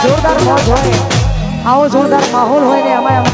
જોરદાર મોજ હોય, આવો જોરદાર માહોલ હોય ને એમાં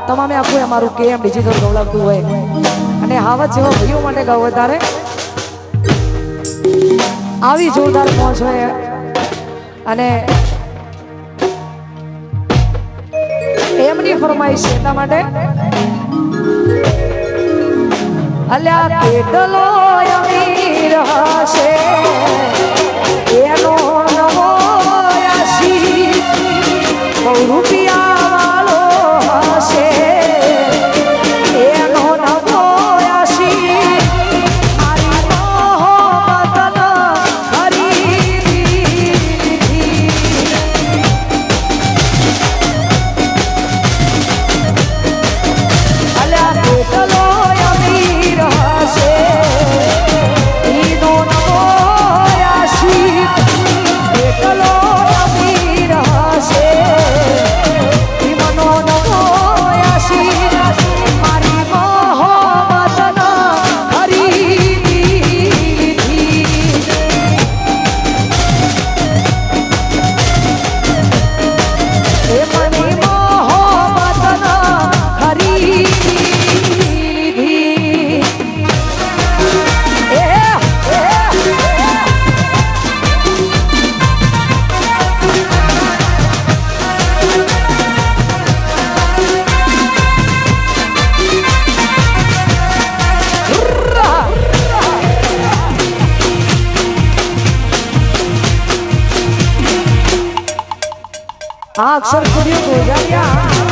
તમામે આખું અમારું કેમ ડિજિટલ ગૌરવતું હોય અને હાવત જેવા ભાઈઓ માટે ગાવ વધારે આવી જોરદાર મોજ હોય અને એમની ફરમાઈશ એટલા માટે અલ્યા કેટલો અમીર હશે એનો નવો આશી બહુ રૂપિયા વાળો હશે એનો નવો આશી મારી મોહબ્બત ખરીદી અલ્યા કેટલો અમીર હશે એનો નવો આશી કેટલો અમીર હશે આ અક્ષર સ્ટુડિયો ગોજારિયા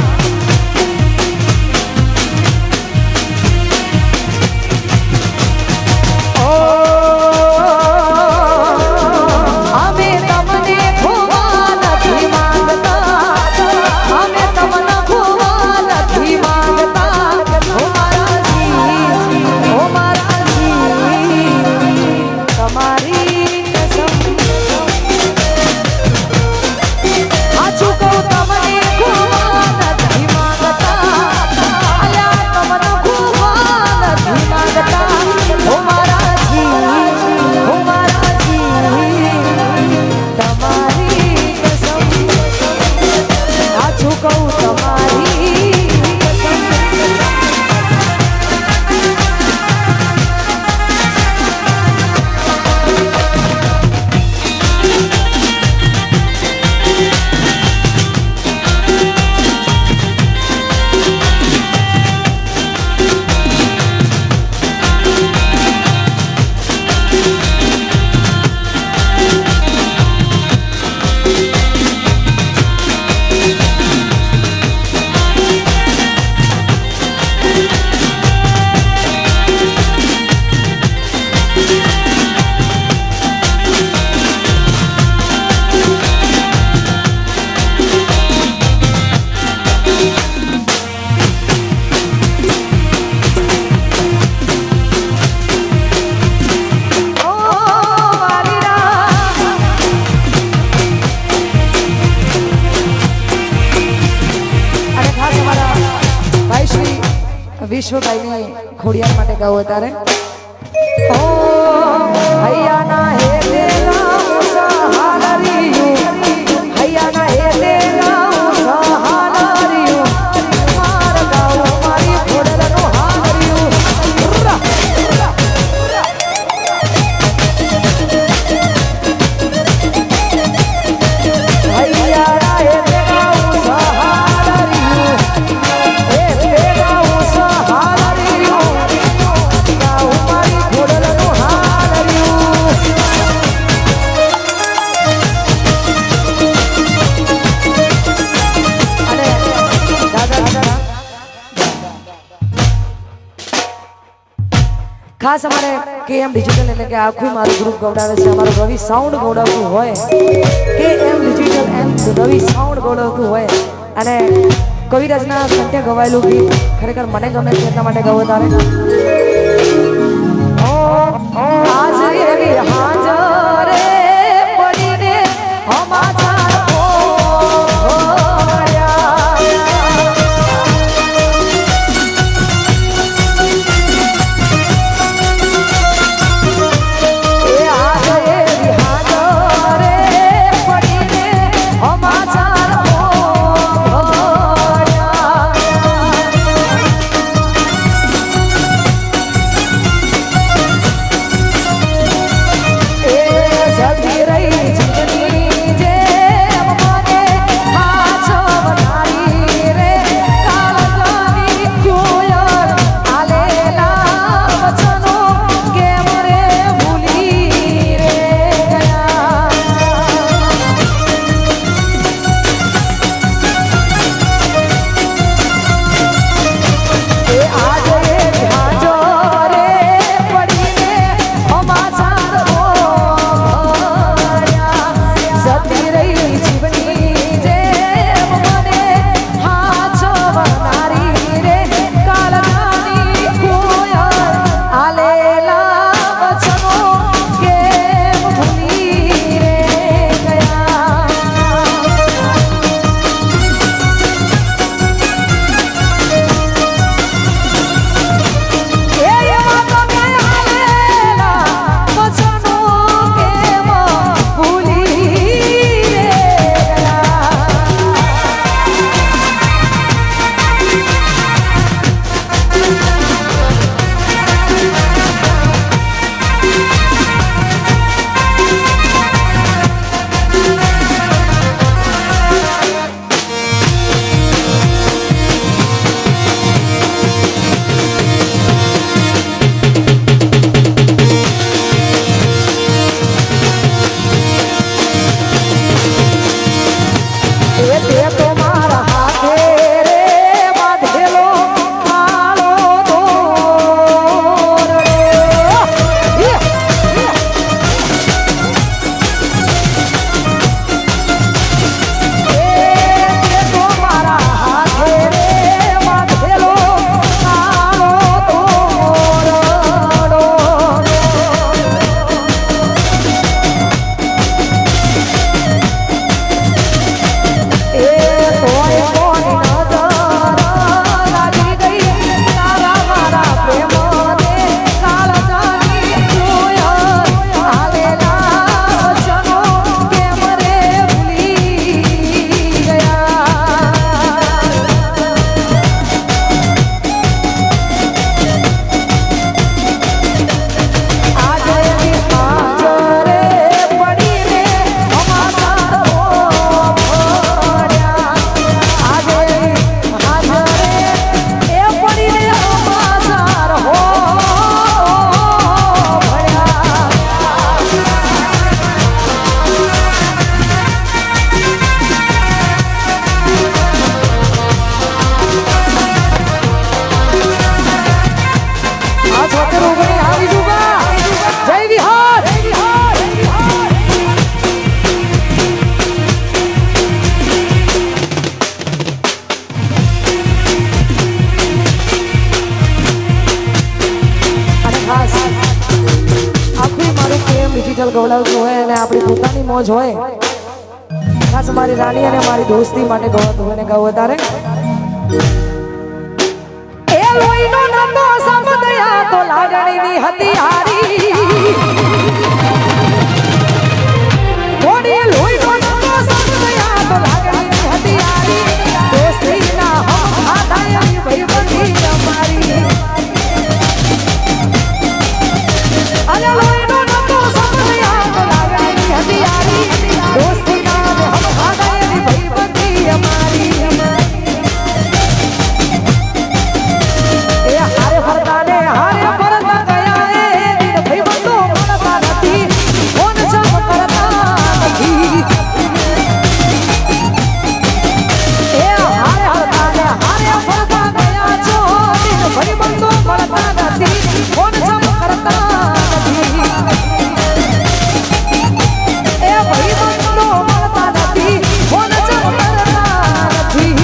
વિશ્વભાઈની ખોડિયાર માટે ગાવ અત્યારે ઓ હૈયાના હે દેલા સહાલરિયું હૈયાના હે દેલા સહાલરિયું માર ગાવ મારી ખોડલનો હાલરિયું હૈયાના હે ખાસ અમારે કેએમ ડિજિટલ એટલે કે આખું મારું ગ્રુપ ગવડાવે છે અમારું રવિ સાઉન્ડ ગવડાવતું હોય કેએમ ડિજિટલ એમ રવિ સાઉન્ડ ગવડાવતું હોય અને કવિરાજના કંઠે ગવાયેલું ગીત ખરેખર મને ગમે છે એટલા માટે ગાવું તારે આજ એવી હાજરે પડીને અમારા Mama ડિજિટલ ગવડાવતું હોય અને આપણી પોતાની મોજ હોય, ખાસ મારી રાણી અને મારી દોસ્તી માટે ગવાતું હોય ને ગાવું તારે એ લોહીનો નતો સમદયા તો લાગણીની હતી હારી થોડી લોહીનો નતો સમદયા તો લાગણીની હતી હારી દોસ્તીના હમ આધાયની ભાઈબંધી અમારી અલે લોહીનો નતો સમદયા તો લાગણીની હતી હારી દોસ્તીના હમ આધાયની ભાઈબંધી અમારી હારે ફરતા ગયા એ ભાઈ બંધો મળતા નથી કોણ સમ કરતા નથી એ હારે ફરતા ગયા છો ભાઈ બંધો મળતા નથી કોણ સમ કરતા નથી એ ભાઈ બંધો મળતા નથી કોણ સમ કરતા નથી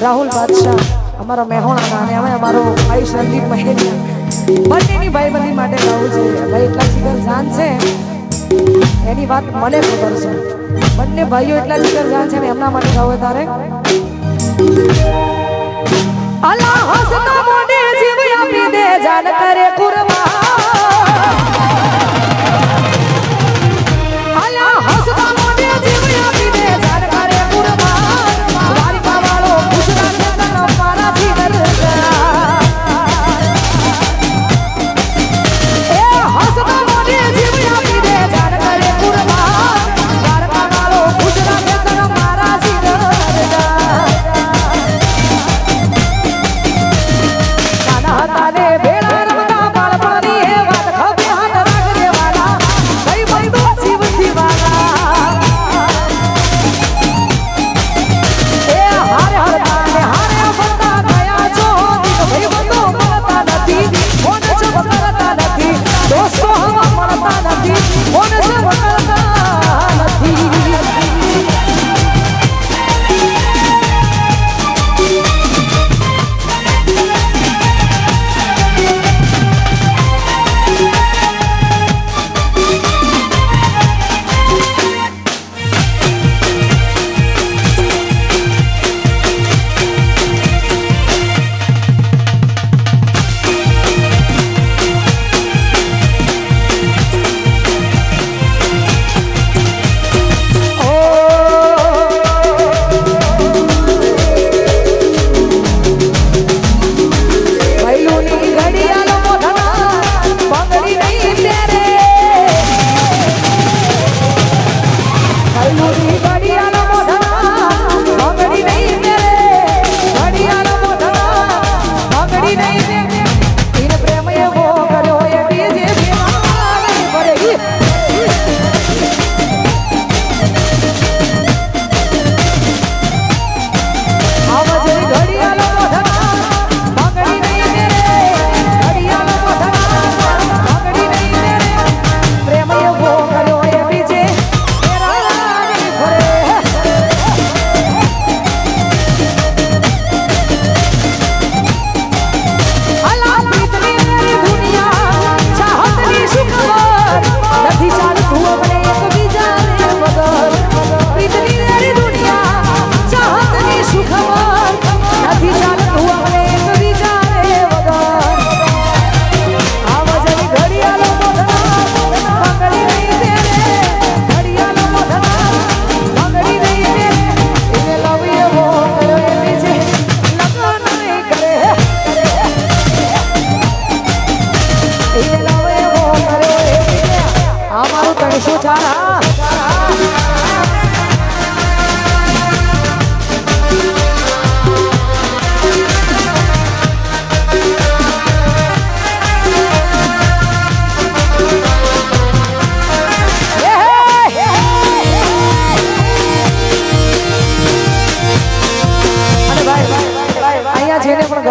રાહુલ બાદશાહ અમારા મેહોણા અને અમે અમારો ભાઈ સંદીપ મહેરિયા બંનેની ભાઈબંધી માટે ગાવું છે ભાઈ એટલા જીગર જાન છે એની વાત મને ખબર છે બંને ભાઈઓ એટલા જીગર જાન છે ને એમના માટે ગાવું તારે અલા હસતા મોઢે જીવ આપી દે જાન કરે કુરબાન અલા હસતા મોઢે જીવ આપી દે જાન કરે કુરબાન દ્વારિકા વાળો ગુજરાત ના મારા જીવન એ હસતા મોઢે જીવ આપી દે જાન કરે કુરબાન દ્વારિકા વાળો ગુજરાત ના મારા જીવન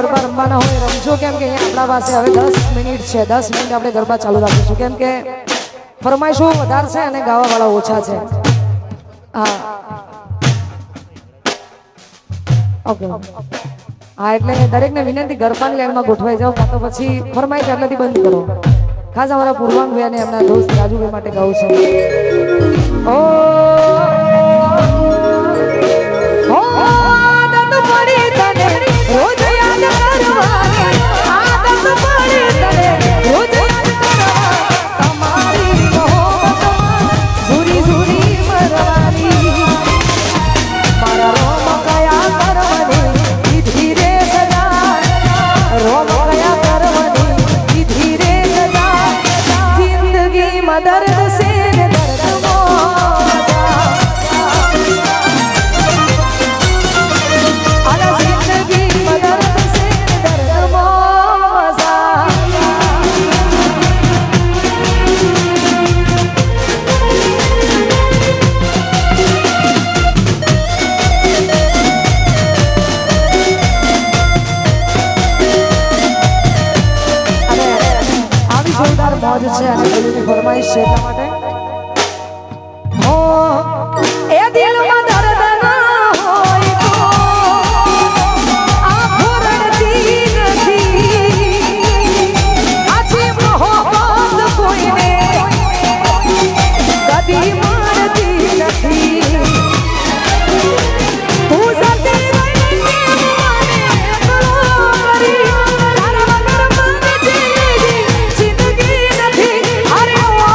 ગરબા રમવાના હોય રમજો, કેમ કે અહીંયા આપણા પાસે હવે 10 મિનિટ છે. 10 મિનિટ આપણે ગરબા ચાલુ રાખીશું, કેમ કે ફરમાઈશો વધારે છે અને ગાવાવાળા ઓછા છે. હા ઓકે હા, એટલે દરેકને વિનંતી ગરબાની લાઈનમાં ગોઠવાઈ જાઓ, કાં તો પછી ફરમાઈશ એટલેથી બંધ કરો. ખાસ અમારા પૂર્વાંગભાઈ અને એમના દોસ્ત રાજુભાઈ માટે ગાવું છે. ઓ આદત પડી તને રોજ યાદ કરવાની, આદત પડી તને રોજ યાદ કરવાની, તમારી મોહબ્બતમાં ઝૂરી ઝૂરી મરવાની, મારા રોમ કયા કરવાની ધીરે સજા, રોમ કયા કરવાની ધીરે સજા, જિંદગીમાં દર્દ સે દર્દ મોજા, આલા જિંદગીમાં દર્દ સે દર્દ મોજા. જોરદાર મોજ છે અને દિલની ફરમાઈશ છે એટલા માટે. ઓ એ દિલમાં દર્દ ના હોય તો આંખો રડતી નથી, આછી મોહબ્બત કોઈને કદી મારતી નથી, તું સાથે રહીને મને એકલો કરી તારા વગર મને જિંદગી નથી. અરે ઓ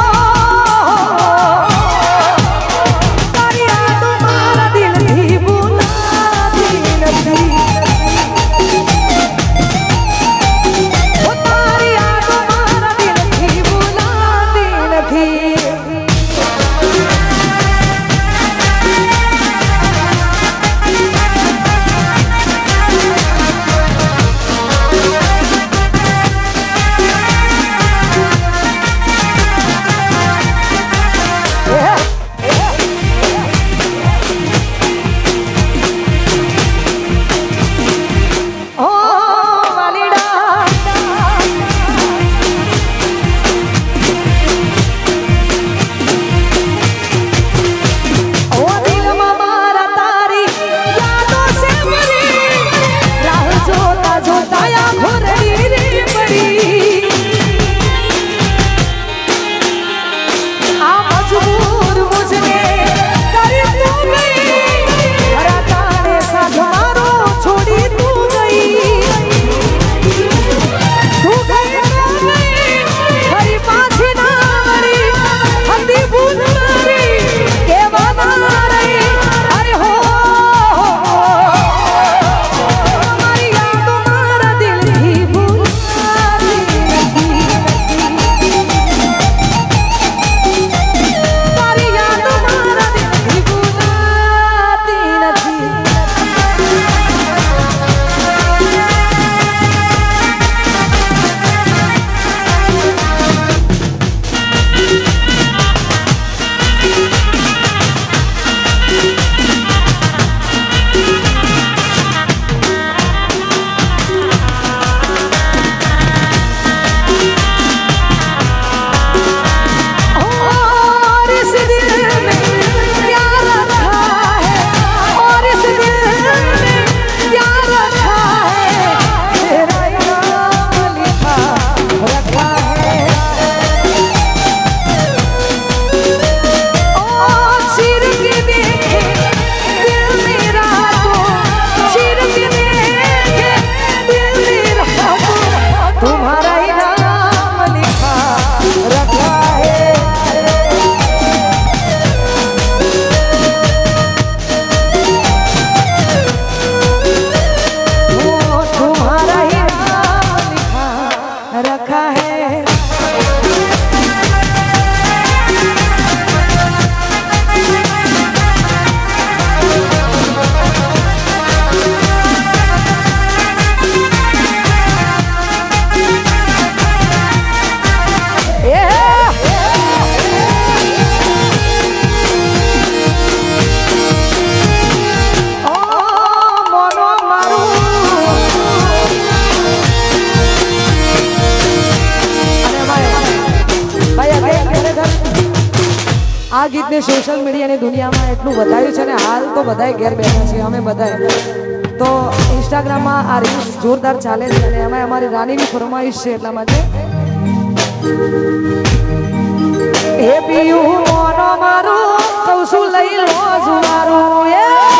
આ ગીતને સોશિયલ મીડિયાની દુનિયામાં એટલું વધાર્યું છે ને હાલ તો બધાય ઘેર બેઠા છે અમે બધાય તો ઇન્સ્ટાગ્રામમાં આ રીલ્સ જોરદાર ચાલે છે અને એમાં અમારી રાનીની ફરમાઈશ છે એટલા માટે હે પિયું મોનો મારું કહું છું લઈ લો જુવારું